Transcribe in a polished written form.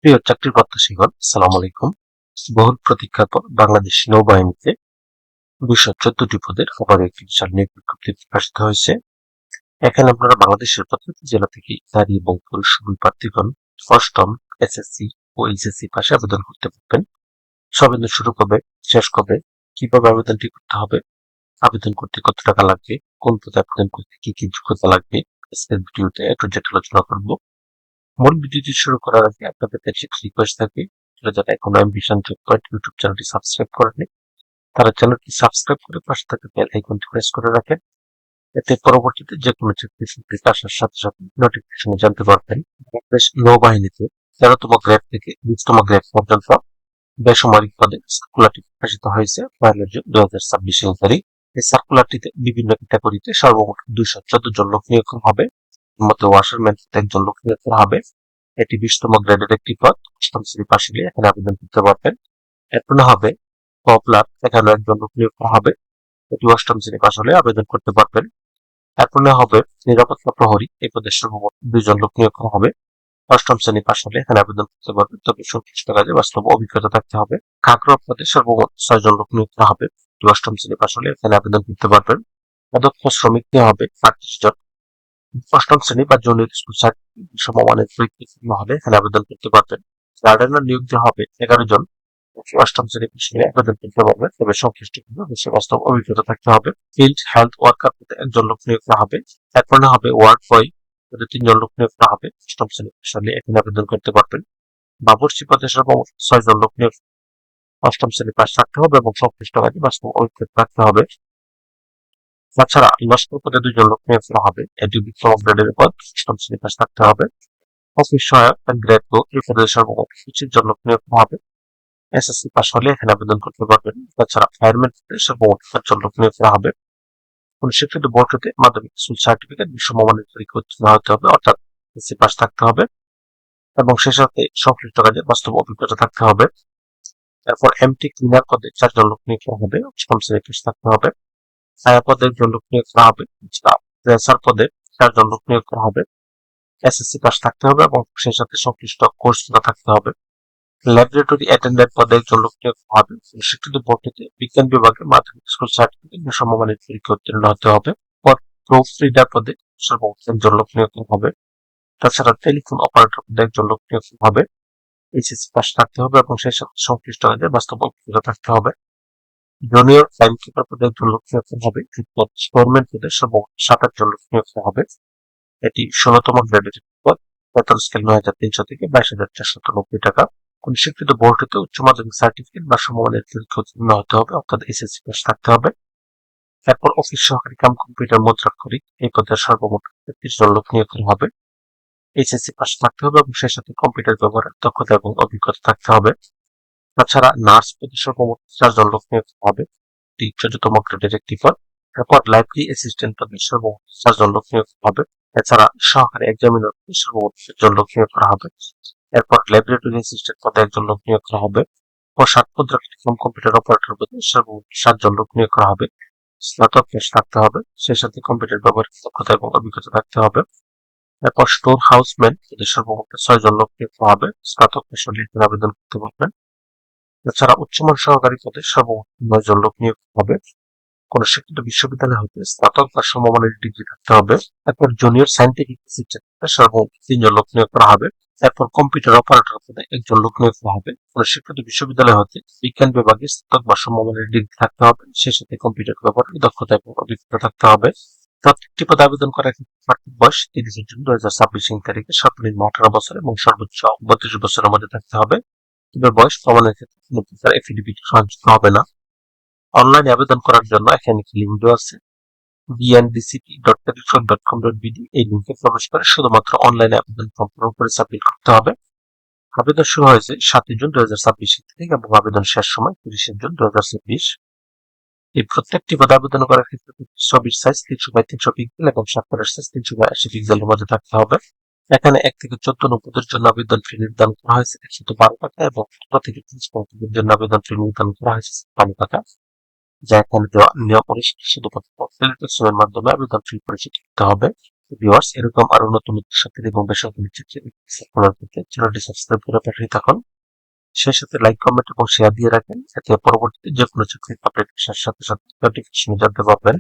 প্রিয় চাকরি প্রত্যাশীগণ, আসসালামু আলাইকুম। বহুল প্রতীক্ষার পর বাংলাদেশ নৌবাহিনীতে ২১৪টি পদের আবার একটি বিশাল নিয়োগ বিজ্ঞপ্তি প্রকাশিত হয়েছে। এখানে আপনারা বাংলাদেশের প্রত্যেকটি জেলা থেকে নারী এবং পুরুষ উভয় প্রার্থীগণ অষ্টম, এসএসসি ও এইচএসসি পাশে আবেদন করতে পারবেন। আবেদন শুরু কবে, শেষ কবে, কিভাবে আবেদনটি করতে হবে, আবেদন করতে কত টাকা লাগবে, কোন পদে আবেদন করতে কি কি যোগ্যতা লাগবে, আজকের ভিডিওতে একটু আলোচনা করবো। মূল ভিডিওটি শুরু করার আগে আপনাদের কাছে একটি রিকোয়েস্ট থাকবে, যারা এখনো অ্যাম্বিশন জব পয়েন্ট ইউটিউব চ্যানেলটি সাবস্ক্রাইব করেনি তারা চ্যানেলটি সাবস্ক্রাইব করে পাশে থাকা বেল আইকনটি প্রেস করে রাখেন। এতে পরবর্তীতে যে কোনো চাকরি আসার সাথে সাথে নোটিফিকেশন জানতে পারবেন। বাংলাদেশ নৌবাহিনীতে 13তম গ্রেড থেকে 20তম গ্রেড পর্যন্ত বেসামরিক পদে সার্কুলারটি প্রকাশিত হয়েছে 1 জুন 2026 তারিখ। এই সার্কুলারটিতে বিভিন্ন ক্যাটাগরিতে সর্বমোট 214 জন লোক নিয়োগ করা হবে। এর মধ্যে ওয়াশারম্যান একজন লোক নিয়োগ করা হবে। এটি 20তম গ্রেডের একটি পদ। অষ্টম শ্রেণী পাশ হলে এখানে আবেদন করতে পারবেন। এরপর হবে পপলার, এখানে একজন লোক নিয়োগ করা হবে। এটি অষ্টম শ্রেণী পাশ হলে আবেদন করতে পারবেন। এরপর হবে নিরাপত্তা প্রহরী, এই পদে সর্বমোট 2 জন লোক নিয়োগ করা হবে। অষ্টম শ্রেণী পাশ হলে এখানে আবেদন করতে পারবেন, তবে সংশ্লিষ্ট কাজে বাস্তব অভিজ্ঞতা থাকতে হবে। কাকরব পদে সর্বমোট 6 জন লোক নিয়োগ করা হবে। অষ্টম শ্রেণী পাশ হলে এখানে আবেদন করতে পারবেন। অদক্ষ শ্রমিক নেওয়া হবে 38 জন। অষ্টম শ্রেণী বা জুনিয়র স্কুল সার্টিফিকেট সমমানের পরীক্ষা হলে এখানে আবেদন করতে পারবেন। গার্ডেনার নিয়োগ দেওয়া হবে 11 জন। অষ্টম শ্রেণী পিছিয়ে আবেদন করতে পারবে, তবে সংশ্লিষ্ট বাস্তব অভিজ্ঞতা থাকতে হবে। ফিল্ড হেলথ ওয়ার্কার পদে একজন লোক নিয়োগ করা হবে। এরপর হবে ওয়ার্ড বয় পদে 3 জন লোক নিয়োগ করা হবে। অষ্টম শ্রেণী পিছিয়ে এখানে আবেদন করতে পারবেন। বাবুর্চি পদে সর্বমোট 6 জন লোক নিয়োগ, অষ্টম শ্রেণী পাশ থাকতে হবে এবং সংশ্লিষ্ট কাজে বাস্তব অভিজ্ঞতা থাকতে হবে। তাছাড়া লস্কর পদে 2 জন লোক নিয়োগ করা হবে। এটি 20তম গ্রেডের পদ, অষ্টম শ্রেণী পাশ থাকতে হবে। অফিস সহায়ক গ্রেড 2 এই পদে সর্বমোট 25 জন লোক নিয়োগ করা হবে। এসএসসি পাস হলে এখানে আবেদন করতে পারবেন। তাছাড়া ফায়ারম্যান সর্বমোট 5 জন লোক নিয়োগ করা হবে। কোন স্বীকৃত বোর্ড হতে মাধ্যমিক স্কুল সার্টিফিকেট সমমানের পরীক্ষা উত্তীর্ণ হতে হবে, অর্থাৎ এসএসসি পাস থাকতে হবে এবং সেই সাথে সংশ্লিষ্ট কাজে বাস্তব অভিজ্ঞতা থাকতে হবে। তারপর এমটি ক্লিনার পদে 4 জন লোক নিয়োগ করা হবে, অষ্টম শ্রেণী পাস থাকতে হবে। ছায়া পদে 1 জন লোক নিয়োগ করা হবে। প্রেসার পদে 4 জন লোক নিয়োগ করা হবে। এসএসসি পাস থাকতে হবে এবং সেই সাথে সংশ্লিষ্ট কোর্সগুলো থাকতে হবে। ল্যাবরেটরি অ্যাটেন্ডেন্ট পদে 1 জন লোক নিয়োগ করা হবে। স্বীকৃত বোর্ড হতে বিজ্ঞান বিভাগে মাধ্যমিক স্কুল সার্টিফিকেট সমমানের পরীক্ষা উত্তীর্ণ হতে হবে। প্রুফ রিডার পদে সর্বমোট 1 জন লোক নিয়োগ করা হবে। তাছাড়া টেলিফোন অপারেটর পদে 1 জন লোক নিয়োগ করা হবে। এইচএসসি পাস থাকতে হবে এবং সেই সাথে সংশ্লিষ্ট কাজে বাস্তব অভিজ্ঞতা থাকতে হবে। জুনিয়র টাইম কিপার পদে 1 জন লোক নিয়োগ করা হবে। ফোরম্যান পদে সর্বমোট 7 জন লোক নিয়োগ করা হবে। এটি 16তম গ্রেডের পদ। বেতন স্কেল 9,300 থেকে 22,490 টাকা। কোন স্বীকৃত বোর্ড হতে উচ্চ মাধ্যমিক সার্টিফিকেট বা সমমানের পরীক্ষা উত্তীর্ণ হতে হবে, অর্থাৎ এসএসসি পাস থাকতে হবে। এরপর অফিস সহকারী কাম কম্পিউটার মুদ্রাক্ষরিক, এই পদে সর্বমোট 33 জন লোক নিয়োগ করা হবে। এইচএসসি পাস থাকতে হবে এবং সেই সাথে কম্পিউটার ব্যবহারের দক্ষতা এবং অভিজ্ঞতা থাকতে হবে। তাছাড়া নার্স পদে সর্বমোট 4 জন লোক নিয়োগ করা হবে। এটি 14তম গ্রেডের একটি পদ। এরপর লাইব্রেরি অ্যাসিস্ট্যান্ট পদে সর্বমোট 4 জন লোক নিয়োগ করা হবে। এছাড়া সহকারী এক্সামিনার পদে সর্বমোট 1 জন লোক নিয়োগ করা হবে। এরপর ল্যাবরেটরি অ্যাসিস্ট্যান্ট পদে 1 জন লোক নিয়োগ করা হবে। ও 7 মুদ্রাক্ষরিক কম্পিউটার অপারেটর পদে সর্বমোট 7 জন লোক নিয়োগ করা হবে। স্নাতক পাস থাকতে হবে, সেই সাথে কম্পিউটার ব্যবহারের দক্ষতা এবং অভিজ্ঞতা থাকতে হবে। এরপর স্টোর হাউসম্যান পদে সর্বমোট 6 জন লোক নিয়োগ করা হবে। স্নাতক পাস হলে এখানে আবেদন করতে পারবেন। এছাড়া উচ্চমান সহকারী পদে সর্বমোট 9 জন লোক নিয়োগ হবে। কোন শিক্ষিত বিশ্ববিদ্যালয় হতে স্নাতক বা সমমানের ডিগ্রি থাকতে হবে। এরপর জুনিয়র সায়েন্টিফিক অ্যাসিস্ট্যান্ট সর্বমোট 3 জন লোক নিয়োগ করা হবে। এরপর কম্পিউটার অপারেটর পদে 1 জন লোক নিয়োগ করা হবে। কোন শিক্ষিত বিশ্ববিদ্যালয় হতে বিজ্ঞান বিভাগে স্নাতক বা সমমানের ডিগ্রি থাকতে হবে, সেই সাথে কম্পিউটার ব্যবহারের দক্ষতা এবং অভিজ্ঞতা থাকতে হবে। প্রত্যেকটি পদে আবেদন করার প্রার্থীর বয়স 30 জুন 2026 তারিখে সর্বনিম্ন 18 বছর এবং সর্বোচ্চ 32 বছরের মধ্যে থাকতে হবে। তবে বয়স প্রমাণের ক্ষেত্রে কোনো প্রকার এফিডেভিট সহযোগিত হবে না। অনলাইনে আবেদন করার জন্য এখানে একটি লিঙ্ক দেওয়া আছে, bndcp.telephone.com.bd। এই লিঙ্কে প্রবেশ করে শুধুমাত্র অনলাইনে আবেদন ফর্ম পূরণ করে সাবমিট করতে হবে। আবেদন শুরু হয়েছে 7 জুন 2026 তারিখ এবং আবেদন শেষ সময় 30 জুন 2026। এই প্রত্যেকটি পদে আবেদন করার ক্ষেত্রে ছবির সাইজ 300x300 পিক্সেল এবং স্বাক্ষরের সাইজ 380 পিক্সেলের মধ্যে থাকতে হবে। এখানে 1 থেকে 14 পদের জন্য আবেদন ফি নির্ধারণ করা হয়েছে 112 টাকা এবং 15 থেকে 30 পদের জন্য আবেদন ফি নির্ধারণ করা হয়েছে 52 টাকা। যা এখানে দেওয়া নিয়ম অনুসারে শুধুমাত্র টেলিটক সিমের মাধ্যমে আবেদন ফি পরিশোধ করতে হবে। ভিউয়ার্স, এরকম আরো নতুন নতুন চাকরি এবং বেসরকারি চাকরি আপনার পেতে চ্যানেলটি সাবস্ক্রাইব করে পাঠিয়ে থাকুন। সেই সাথে লাইক, কমেন্ট এবং শেয়ার দিয়ে রাখেন, যাতে পরবর্তীতে যে কোনো চাকরির আপডেট আসার সাথে সাথে নোটিফিকেশন জানতে পারবেন।